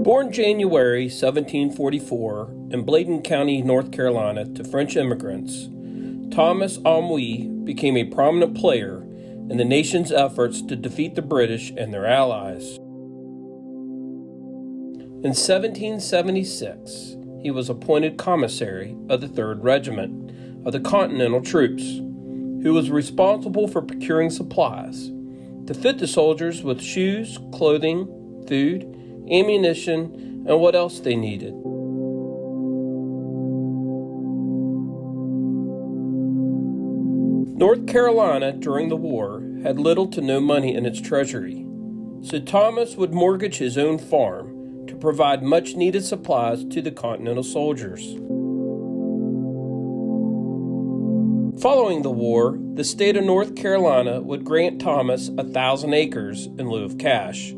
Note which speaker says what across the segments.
Speaker 1: Born January 1744 in Bladen County, North Carolina, to French immigrants, Thomas Ami became a prominent player in the nation's efforts to defeat the British and their allies. In 1776, he was appointed commissary of the 3rd Regiment of the Continental Troops, who was responsible for procuring supplies to fit the soldiers with shoes, clothing, food, ammunition, and what else they needed. North Carolina during the war had little to no money in its treasury, so Thomas would mortgage his own farm to provide much needed supplies to the Continental soldiers. Following the war, the state of North Carolina would grant Thomas 1,000 acres in lieu of cash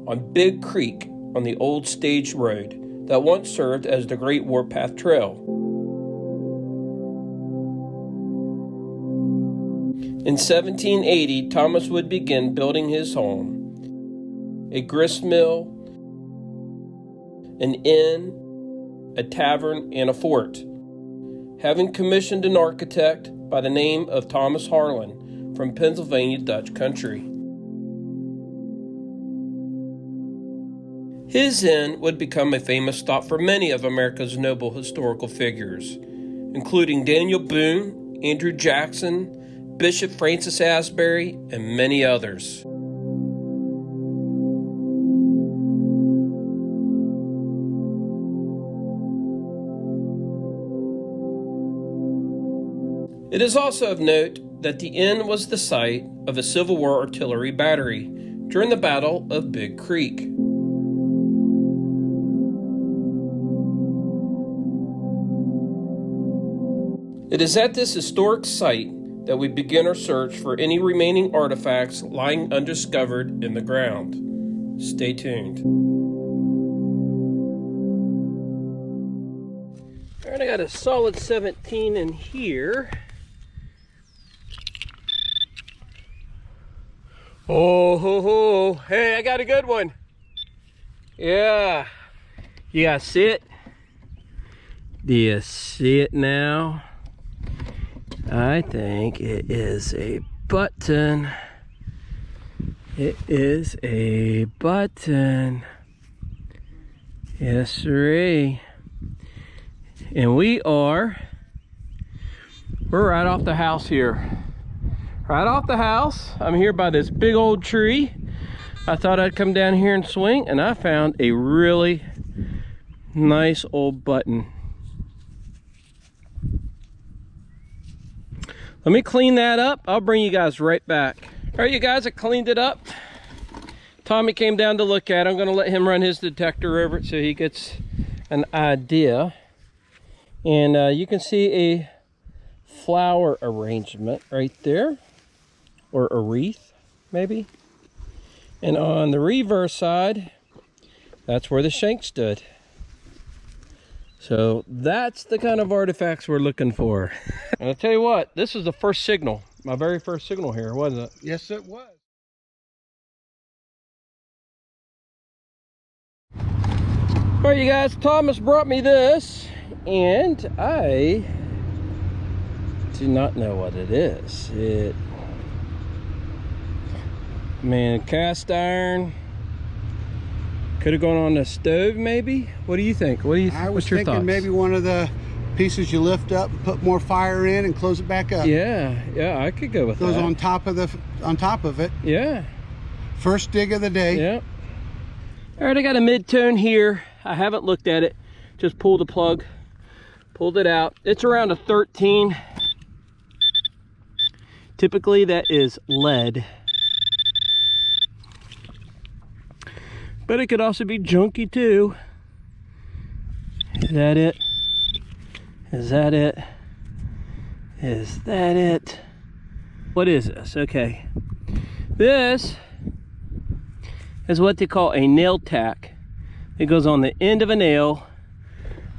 Speaker 1: on Big Creek on the old stage road that once served as the Great Warpath Trail. In 1780, Thomas would begin building his home, a grist mill, an inn, a tavern, and a fort, having commissioned an architect by the name of Thomas Harlan from Pennsylvania Dutch country. His inn would become a famous stop for many of America's noble historical figures, including Daniel Boone, Andrew Jackson, Bishop Francis Asbury, and many others. It is also of note that the inn was the site of a Civil War artillery battery during the Battle of Big Creek. It is at this historic site that we begin our search for any remaining artifacts lying undiscovered in the ground. Stay tuned. All right, I got a solid 17 in here. Oh, ho, ho. Hey, I got a good one. Yeah. You guys see it? Do you see it now? I think it is a button. It is a button. Yes, sirree. And we're right off the house here. Right off the house. I'm here by this big old tree. I thought I'd come down here and swing, and I found a really nice old button. Let me clean that up. I'll bring you guys right back. All right, you guys, I cleaned it up. Tommy came down to look at it. I'm gonna let him run his detector over it so he gets an idea. And you can see a flower arrangement right there, or a wreath, maybe. And on the reverse side, that's where the shank stood. So that's the kind of artifacts we're looking for. And I'll tell you what, this is the first signal, my very first signal here, wasn't it?
Speaker 2: Yes, it was.
Speaker 1: All right, you guys, Thomas brought me this, and I do not know what it is. Cast iron. Could have gone on the stove, maybe. What do you think?
Speaker 2: I was thinking maybe one of the pieces you lift up, put more fire in, and close it back up.
Speaker 1: Yeah, I could go with that.
Speaker 2: Goes on top of it.
Speaker 1: Yeah.
Speaker 2: First dig of the day.
Speaker 1: Yeah. All right, I got a mid-tone here. I haven't looked at it. Just pulled the plug, pulled it out. It's around a 13. Typically, that is lead. But it could also be junky too. Is that it? Is that it? Is that it? What is this? Okay. This is what they call a nail tack. It goes on the end of a nail.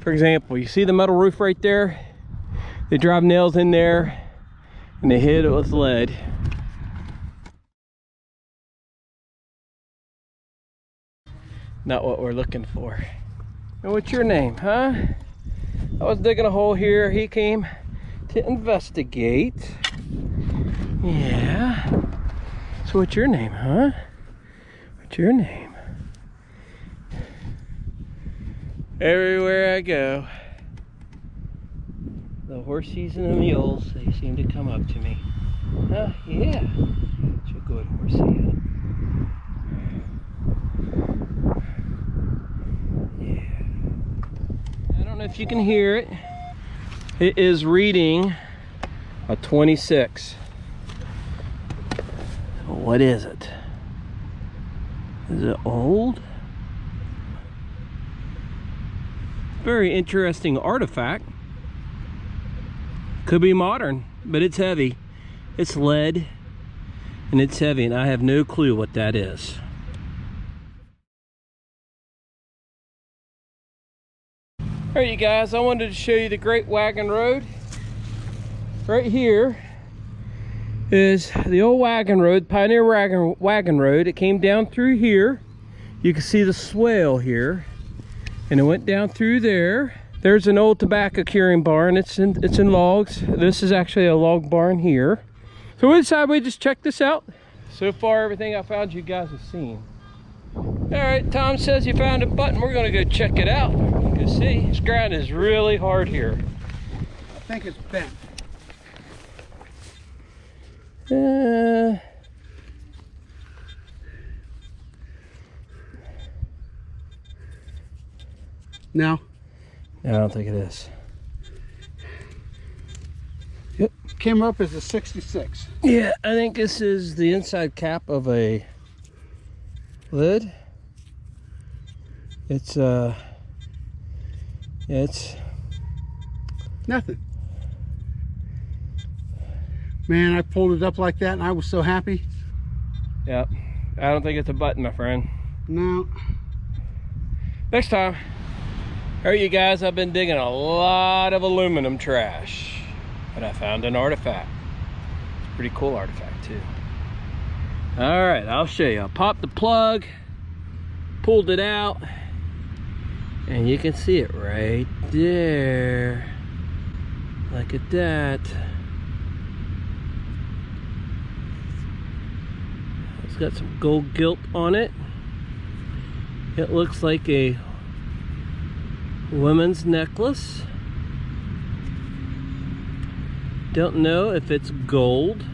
Speaker 1: For example, you see the metal roof right there? They drive nails in there and they hit it with lead. not what we're looking for. And what's your name, huh? I was digging a hole here. He came to investigate. Yeah. So what's your name, huh? What's your name? Everywhere I go, the horsies and the mules, they seem to come up to me. Oh, yeah. It's a good horsey. Yeah. I don't know if you can hear it. It is reading a 26. What is it? Is it old? Very interesting artifact. Could be modern, but it's heavy. It's lead and it's heavy, and I have no clue what that is. Alright, you guys, I wanted to show you the Great Wagon Road. Right here is the old wagon road, Pioneer Wagon Road. It came down through here. You can see the swale here, and it went down through there. There's an old tobacco curing barn. It's in logs. This is actually a log barn here. So we decided we'd just check this out. So far, everything I found you guys have seen. All right, Tom says he found a button. We're gonna go check it out. You can see this ground is really hard here.
Speaker 2: I think it's bent. No.
Speaker 1: I don't think it is.
Speaker 2: Yep. Came up as a 66.
Speaker 1: Yeah, I think this is the inside cap of a lid. It's yeah, it's
Speaker 2: nothing. Man, I pulled it up like that and I was so happy.
Speaker 1: Yep. I don't think it's a button, my friend.
Speaker 2: No.
Speaker 1: Next time. Alright, you guys, I've been digging a lot of aluminum trash, but I found an artifact. It's a pretty cool artifact too. Alright, I'll show you. I popped the plug, pulled it out, and you can see it right there. Look at that. It's got some gold gilt on it. It looks like a woman's necklace. Don't know if it's gold.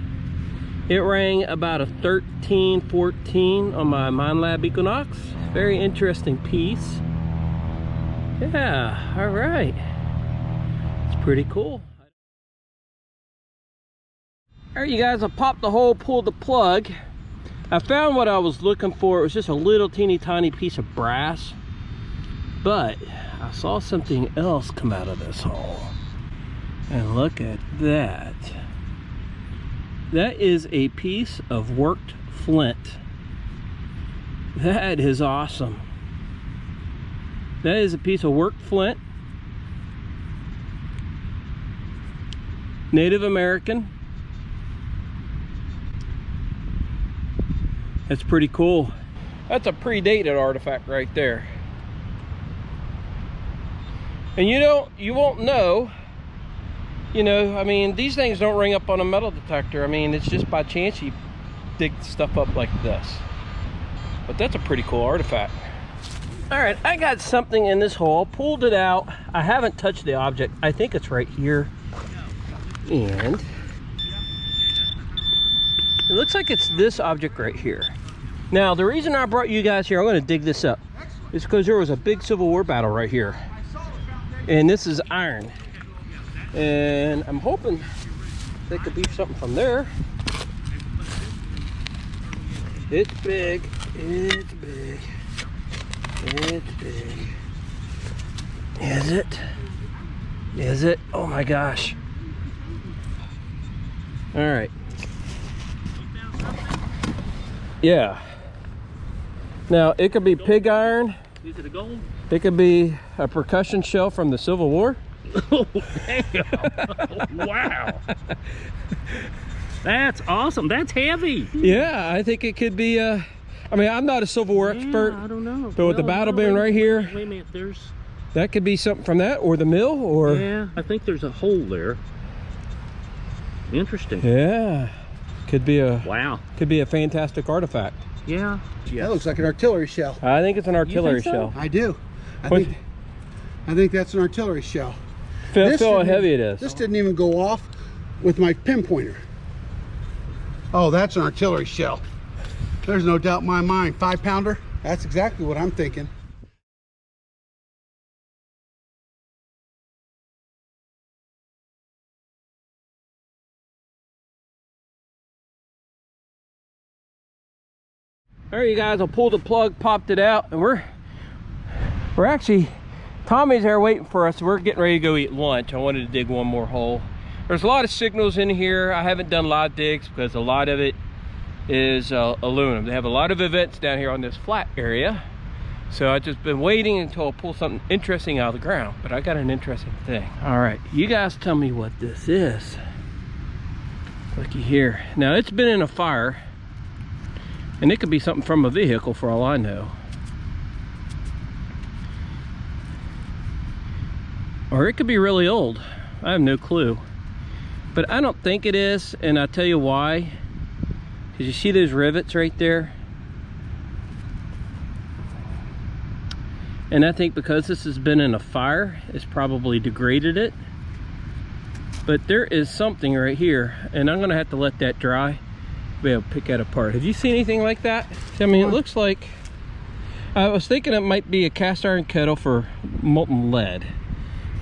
Speaker 1: It rang about a 13, 14 on my MindLab Equinox. Very interesting piece. Yeah, all right. It's pretty cool. All right, you guys, I popped the hole, pulled the plug. I found what I was looking for. It was just a little teeny tiny piece of brass, but I saw something else come out of this hole. And look at that. That is a piece of worked flint. That is awesome. That is a piece of worked flint. Native American. That's pretty cool. That's a predated artifact right there. And you won't know, I mean, these things don't ring up on a metal detector. I mean, it's just by chance you dig stuff up like this. But that's a pretty cool artifact. All right, I got something in this hole, pulled it out. I haven't touched the object. I think it's right here. And it looks like it's this object right here. Now, the reason I brought you guys here, I'm gonna dig this up, is because there was a big Civil War battle right here. And this is iron. And I'm hoping there could be something from there. It's big, it's big, it's big. Is it? Is it? Oh my gosh. All right. Yeah. Now, it could be pig iron.
Speaker 3: Is it a gold?
Speaker 1: It could be a percussion shell from the Civil War.
Speaker 3: Oh, damn. Wow. That's awesome. That's heavy.
Speaker 1: Yeah, I think it could be, I I mean, I'm not a Civil War expert.
Speaker 3: I don't know.
Speaker 1: But with the battle being right here,
Speaker 3: Wait a minute, there's...
Speaker 1: that could be something from that, or the mill, or...
Speaker 3: Yeah, I think there's a hole there. Interesting.
Speaker 1: Yeah. Could be a...
Speaker 3: Wow.
Speaker 1: Could be a fantastic artifact.
Speaker 3: Yeah.
Speaker 2: That looks like an artillery shell.
Speaker 1: I think it's an artillery
Speaker 3: so?
Speaker 1: shell.
Speaker 2: I do. I think that's an artillery shell.
Speaker 1: Feel how heavy it is.
Speaker 2: This didn't even go off with my pinpointer. Oh, that's an artillery shell. There's no doubt in my mind. 5-pounder. That's exactly what I'm thinking.
Speaker 1: All right, you guys, I pulled the plug, popped it out, and we're actually, Tommy's there waiting for us. We're getting ready to go eat lunch. I wanted to dig one more hole. There's a lot of signals in here. I haven't done live digs because a lot of it is aluminum. They have a lot of events down here on this flat area. So I've just been waiting until I pull something interesting out of the ground. But I got an interesting thing. All right, you guys tell me what this is. Looky here. Now, it's been in a fire. And it could be something from a vehicle for all I know. Or it could be really old. I have no clue. But I don't think it is, and I'll tell you why. Because you see those rivets right there? And I think because this has been in a fire, it's probably degraded it. But there is something right here, and I'm gonna have to let that dry. Be able to pick that apart. Have you seen anything like that? I mean, it looks like, I was thinking it might be a cast iron kettle for molten lead,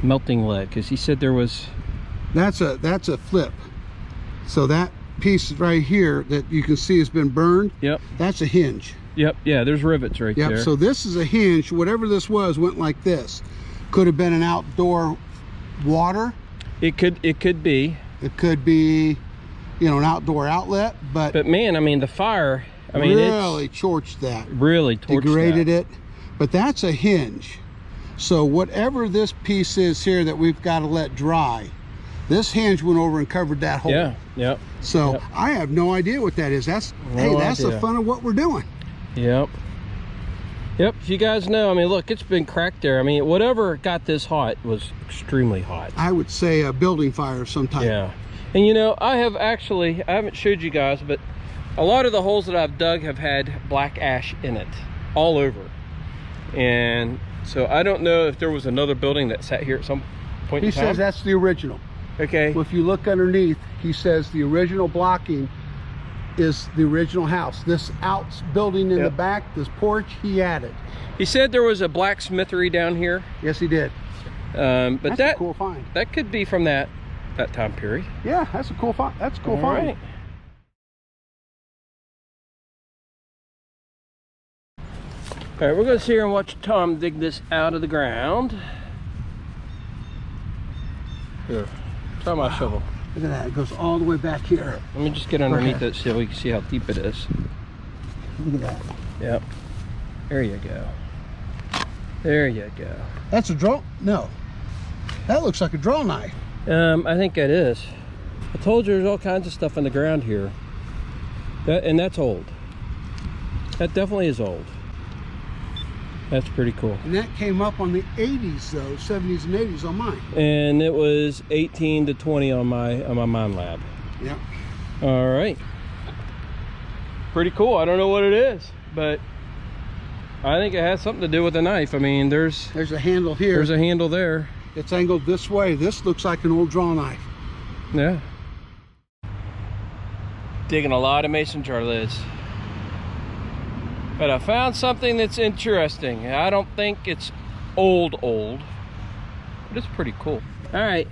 Speaker 1: melting lead, because he said there was.
Speaker 2: That's a flip. So that piece right here that you can see has been burned.
Speaker 1: Yep.
Speaker 2: That's a hinge.
Speaker 1: Yep. Yeah. There's rivets right there.
Speaker 2: Yep. So this is a hinge. Whatever this was went like this. Could have been an outdoor water.
Speaker 1: It could be.
Speaker 2: It could be, you know, an outdoor outlet, but
Speaker 1: man, I mean, the fire, I mean,
Speaker 2: really torched that.
Speaker 1: Really torched
Speaker 2: degraded
Speaker 1: that.
Speaker 2: it. But that's a hinge. So whatever this piece is here that we've got to let dry, this hinge went over and covered that hole.
Speaker 1: Yeah. Yep.
Speaker 2: So
Speaker 1: yep.
Speaker 2: I have no idea what that is. That's
Speaker 1: No
Speaker 2: that's
Speaker 1: idea.
Speaker 2: the fun of what we're doing.
Speaker 1: Yep. Yep. If you guys know, I mean, look, it's been cracked there. I mean, whatever got this hot was extremely hot.
Speaker 2: I would say a building fire of some type.
Speaker 1: Yeah. And you know, I haven't showed you guys, but a lot of the holes that I've dug have had black ash in it all over. And so I don't know if there was another building that sat here at some point
Speaker 2: He
Speaker 1: in time.
Speaker 2: says that's the original.
Speaker 1: Okay.
Speaker 2: Well, if you look underneath, he says the original blocking is the original house. This building in the back, this porch, he added.
Speaker 1: He said there was a blacksmithery down here.
Speaker 2: Yes, he did.
Speaker 1: But
Speaker 2: that's a cool find.
Speaker 1: That could be from that time period.
Speaker 2: Yeah, that's a cool find. That's a cool
Speaker 1: All
Speaker 2: find.
Speaker 1: right. All right, we're going to sit here and watch Tom dig this out of the ground. Here, try my shovel.
Speaker 2: Look at that, it goes all the way back here.
Speaker 1: Let me just get underneath it so we can see how deep it is.
Speaker 2: Look at that.
Speaker 1: Yep. There you go. There you go.
Speaker 2: That's a draw? No. That looks like a draw knife.
Speaker 1: I think that is. I told you there's all kinds of stuff on the ground here. And that's old. That definitely is old. That's pretty cool.
Speaker 2: And that came up on the 80s though, 70s and 80s on mine.
Speaker 1: And it was 18 to 20 on my mine lab.
Speaker 2: Yep.
Speaker 1: All right. Pretty cool. I don't know what it is, but I think it has something to do with the knife. I mean, there's
Speaker 2: a handle here.
Speaker 1: There's a handle there.
Speaker 2: It's angled this way. This looks like an old draw knife.
Speaker 1: Yeah. Digging a lot of mason jar lids. But I found something that's interesting. I don't think it's old, but it's pretty cool. All right,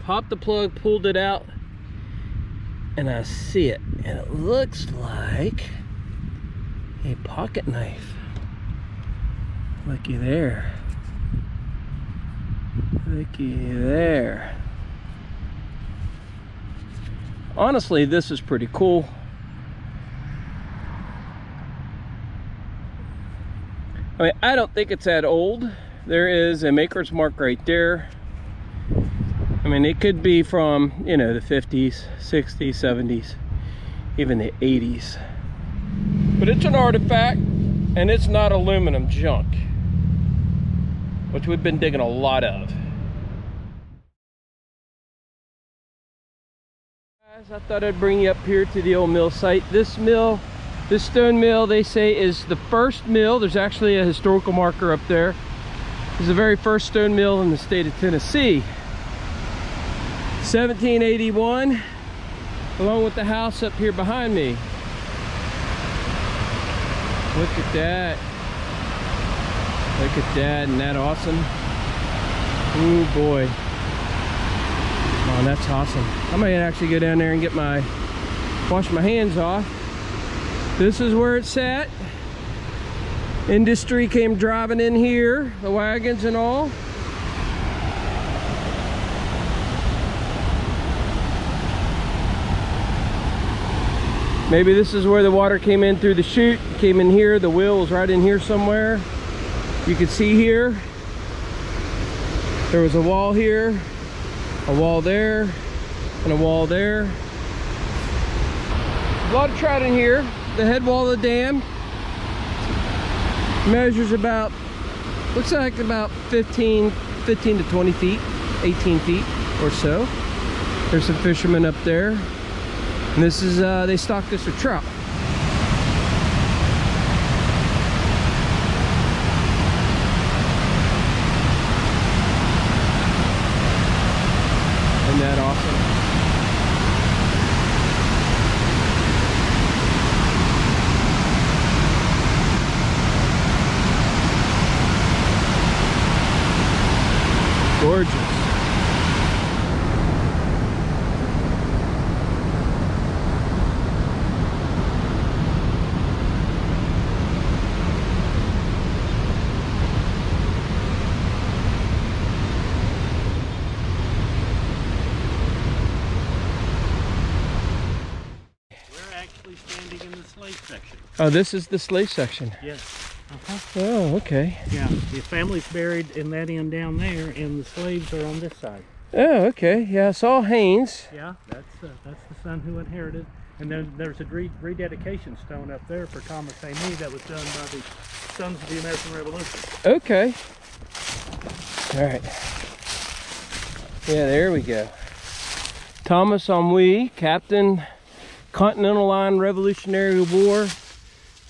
Speaker 1: popped the plug, pulled it out, and I see it. And it looks like a pocket knife. Looky there. Looky there. Honestly, this is pretty cool. I mean, I don't think it's that old. There is a maker's mark right there. I mean, it could be from, you know, the 50s, 60s, 70s, even the 80s. But it's an artifact, and it's not aluminum junk, which we've been digging a lot of. Guys, I thought I'd bring you up here to the old mill site. This mill, this stone mill, they say is the first mill. There's actually a historical marker up there. It's the very first stone mill in the state of Tennessee. 1781, along with the house up here behind me. Look at that. Look at that, isn't that awesome? Oh boy. Oh, that's awesome. I might actually go down there and wash my hands off. This is where it's at. Industry came driving in here, the wagons and all. Maybe this is where the water came in through the chute, came in here. The wheel was right in here somewhere. You can see here, there was a wall here, a wall there, and a wall there. A lot of trout in here. The head wall of the dam measures about, looks like about 15 to 20 feet, 18 feet or so. There's some fishermen up there. And this is, they stock this with trout. Isn't that awesome? Gorgeous.
Speaker 3: Standing in the slave section.
Speaker 1: Oh, this is the slave section.
Speaker 3: Yes.
Speaker 1: Oh, okay.
Speaker 3: Yeah, the family's buried in that end down there, and the slaves are on this side.
Speaker 1: Oh, okay. Yeah, I saw Haynes.
Speaker 3: Yeah, that's the son who inherited. And then there's a rededication stone up there for Thomas Ami that was done by the Sons of the American Revolution.
Speaker 1: Okay. All right. Yeah, there we go. Thomas Ami, Captain, Continental Line Revolutionary War,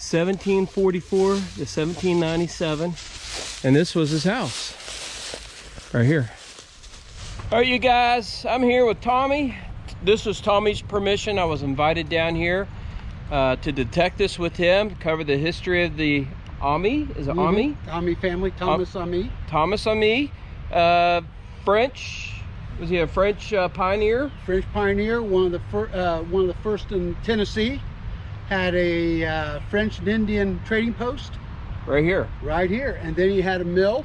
Speaker 1: 1744 to 1797. And this was his house. Right here. All right, you guys, I'm here with Tommy. This was Tommy's permission. I was invited down here to detect this with him, cover the history of the Ami. Is it Ami?
Speaker 2: Ami family, Thomas Ami.
Speaker 1: Thomas Ami, French. Was he a French pioneer?
Speaker 2: French pioneer, one of the first in Tennessee. Had a French and Indian trading post.
Speaker 1: Right here.
Speaker 2: Right here, and then he had a mill.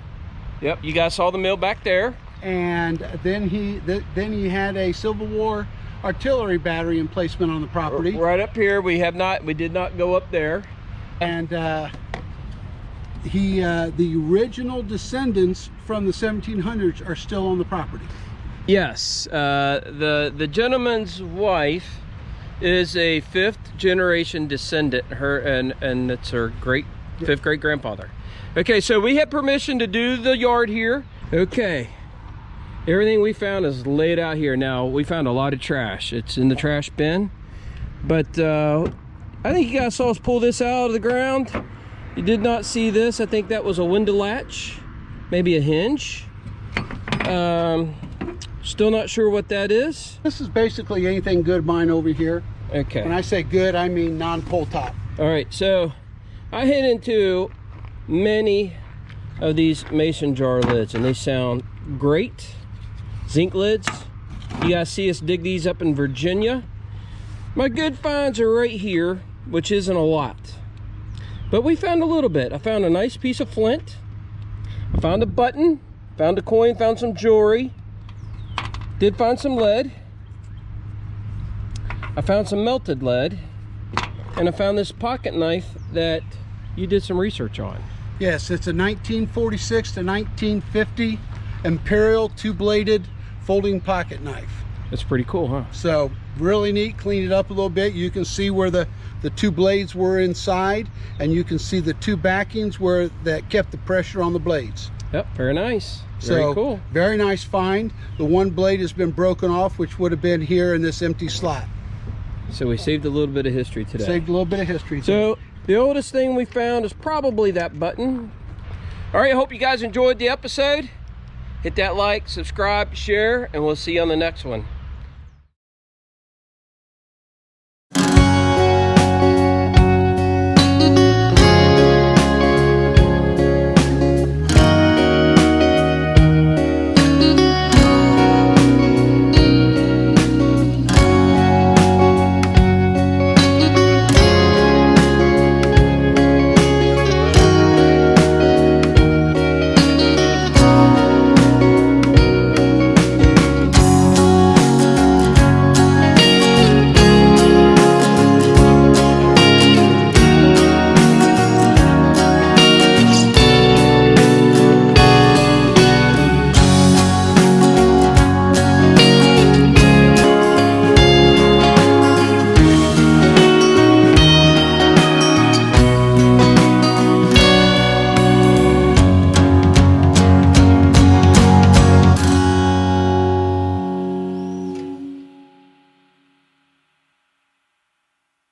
Speaker 1: Yep, you guys saw the mill back there.
Speaker 2: And then he had a Civil War artillery battery emplacement on the property.
Speaker 1: Right up here. We did not go up there.
Speaker 2: And the original descendants from the 1700s are still on the property.
Speaker 1: Yes, the gentleman's wife is a 5th generation descendant. And it's her fifth great grandfather. Okay, so we had permission to do the yard here. Okay, everything we found is laid out here. Now we found a lot of trash. It's in the trash bin, but I think you guys saw us pull this out of the ground. You did not see this. I think that was a window latch, maybe a hinge. Still not sure what that is.
Speaker 2: This is basically anything good mine over here.
Speaker 1: Okay.
Speaker 2: When I say good, I mean non-pull top.
Speaker 1: All right, so I hit into many of these mason jar lids, and they sound great. Zinc lids. You guys see us dig these up in Virginia. My good finds are right here, which isn't a lot, but we found a little bit. I found a nice piece of flint. I found a button, found a coin, found some jewelry. Did find some lead. I found some melted lead, and I found this pocket knife that you did some research on.
Speaker 2: Yes, it's a 1946 to 1950 Imperial two-bladed folding pocket knife.
Speaker 1: That's pretty cool, huh?
Speaker 2: So really neat. Cleaned it up a little bit. You can see where the The 2 blades were inside, and you can see the 2 backings where that kept the pressure on the blades.
Speaker 1: Yep, very nice.
Speaker 2: So,
Speaker 1: Very cool.
Speaker 2: Very nice find. The 1 blade has been broken off, which would have been here in this empty slot.
Speaker 1: So we saved a little bit of history today.
Speaker 2: Saved a little bit of history.
Speaker 1: So the oldest thing we found is probably that button. All right, I hope you guys enjoyed the episode. Hit that like, subscribe, share, and we'll see you on the next one.